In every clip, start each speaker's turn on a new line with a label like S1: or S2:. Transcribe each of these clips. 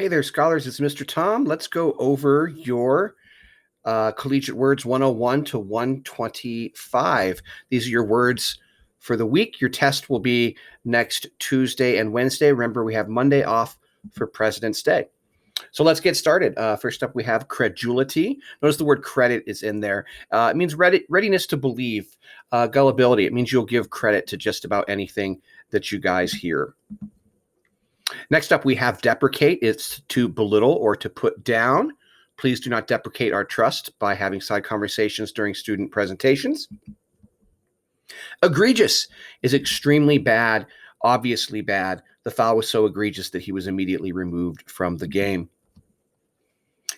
S1: Hey there, scholars. It's Mr. Tom. Let's go over your Collegiate Words 101 to 125. These are your words for the week. Your test will be next Tuesday and Wednesday. Remember, we have Monday off for President's Day. So let's get started. First up, we have credulity. Notice the word credit is in there. It means readiness to believe. Gullibility. It means you'll give credit to just about anything that you guys hear. Next up, we have deprecate. It's to belittle or to put down. Please do not deprecate our trust by having side conversations during student presentations. Egregious is extremely bad, obviously bad. The foul was so egregious that he was immediately removed from the game.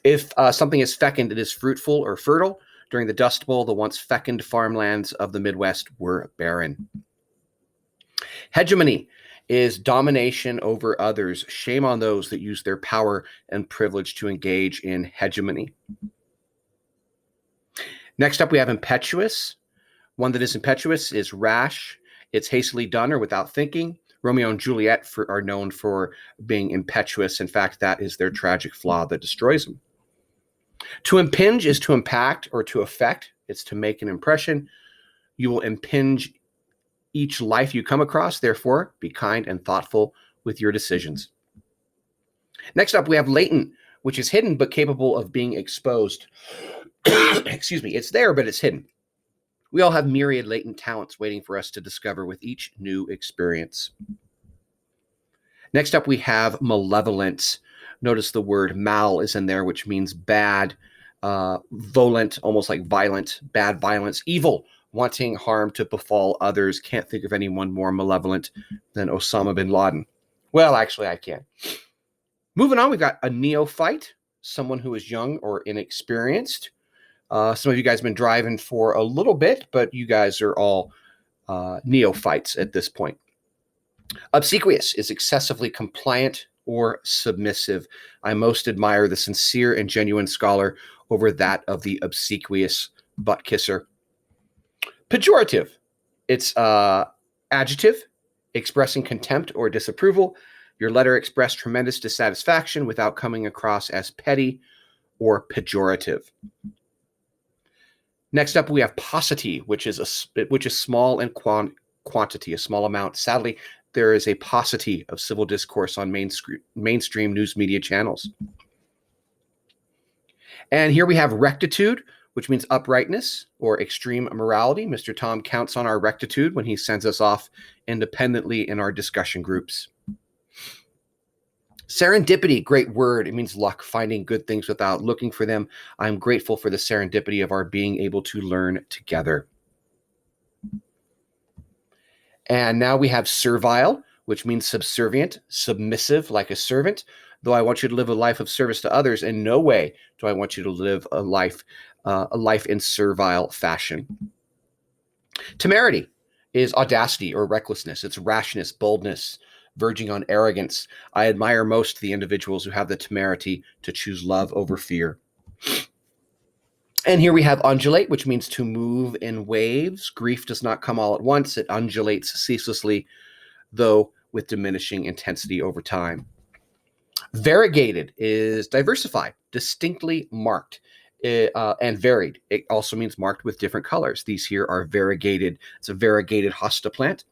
S1: If something is fecund, it is fruitful or fertile. During the Dust Bowl, the once fecund farmlands of the Midwest were barren. Hegemony is domination over others. Shame on those that use their power and privilege to engage in hegemony. Next up, we have impetuous. One that is impetuous is rash. It's hastily done or without thinking. Romeo and Juliet are known for being impetuous. In fact, that is their tragic flaw that destroys them. To impinge is to impact or to affect. It's to make an impression. You will impinge each life you come across. Therefore, be kind and thoughtful with your decisions. Next up, we have latent, which is hidden but capable of being exposed. Excuse me. It's there, but it's hidden. We all have myriad latent talents waiting for us to discover with each new experience. Next up, we have malevolence. Notice the word mal is in there, which means bad, volent, almost like violent, bad violence, evil, wanting harm to befall others. Can't think of anyone more malevolent than Osama bin Laden. Well, actually, I can. Moving on, we've got a neophyte, someone who is young or inexperienced. Some of you guys have been driving for a little bit, but you guys are all neophytes at this point. Obsequious is excessively compliant or submissive. I most admire the sincere and genuine scholar over that of the obsequious butt kisser. Pejorative, it's adjective expressing contempt or disapproval. Your letter expressed tremendous dissatisfaction without coming across as petty or pejorative. Next up, we have paucity, which is small in quantity, a small amount. Sadly, there is a paucity of civil discourse on mainstream news media channels. And here we have rectitude, which means uprightness or extreme morality. Mr. Tom counts on our rectitude when he sends us off independently in our discussion groups. Serendipity, great word. It means luck, finding good things without looking for them. I'm grateful for the serendipity of our being able to learn together. And now we have servile, which means subservient, submissive, like a servant. Though I want you to live a life of service to others, in no way do I want you to live a life in servile fashion. Temerity is audacity or recklessness. It's rashness, boldness, verging on arrogance. I admire most the individuals who have the temerity to choose love over fear. And here we have undulate, which means to move in waves. Grief does not come all at once. It undulates ceaselessly, though with diminishing intensity over time. Variegated is diversified, distinctly marked, and varied. It also means marked with different colors. These here are variegated. It's a variegated hosta plant.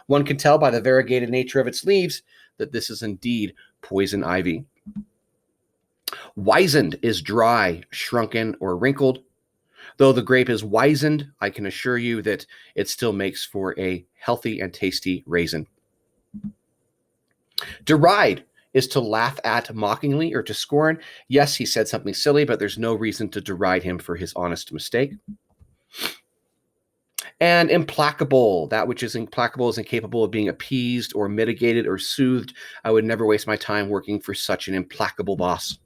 S1: One can tell by the variegated nature of its leaves that this is indeed poison ivy. Wizened is dry, shrunken, or wrinkled. Though the grape is wizened, I can assure you that it still makes for a healthy and tasty raisin. Deride is to laugh at mockingly or to scorn. Yes, he said something silly, but there's no reason to deride him for his honest mistake. And implacable, that which is implacable is incapable of being appeased or mitigated or soothed. I would never waste my time working for such an implacable boss.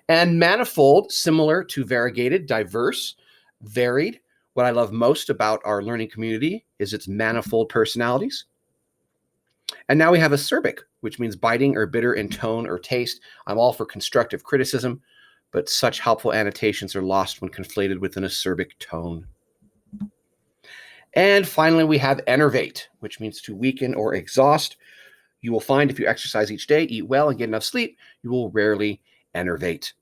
S1: And manifold, similar to variegated, diverse, varied. What I love most about our learning community is its manifold personalities. And now we have acerbic, which means biting or bitter in tone or taste. I'm all for constructive criticism, but such helpful annotations are lost when conflated with an acerbic tone. And finally, we have enervate, which means to weaken or exhaust. You will find if you exercise each day, eat well, and get enough sleep, you will rarely enervate.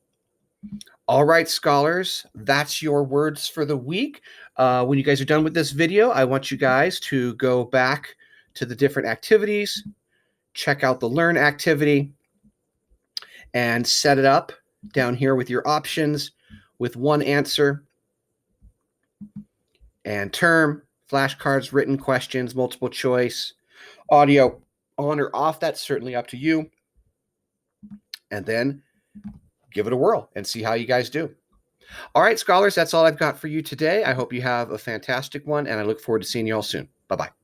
S1: All right, scholars, that's your words for the week. When you guys are done with this video, I want you guys to go back to the different activities, check out the learn activity, and set it up down here with your options with one answer and term, flashcards, written questions, multiple choice, audio on or off. That's certainly up to you. And then give it a whirl and see how you guys do. All right, scholars, that's all I've got for you today. I hope you have a fantastic one, and I look forward to seeing you all soon. Bye-bye.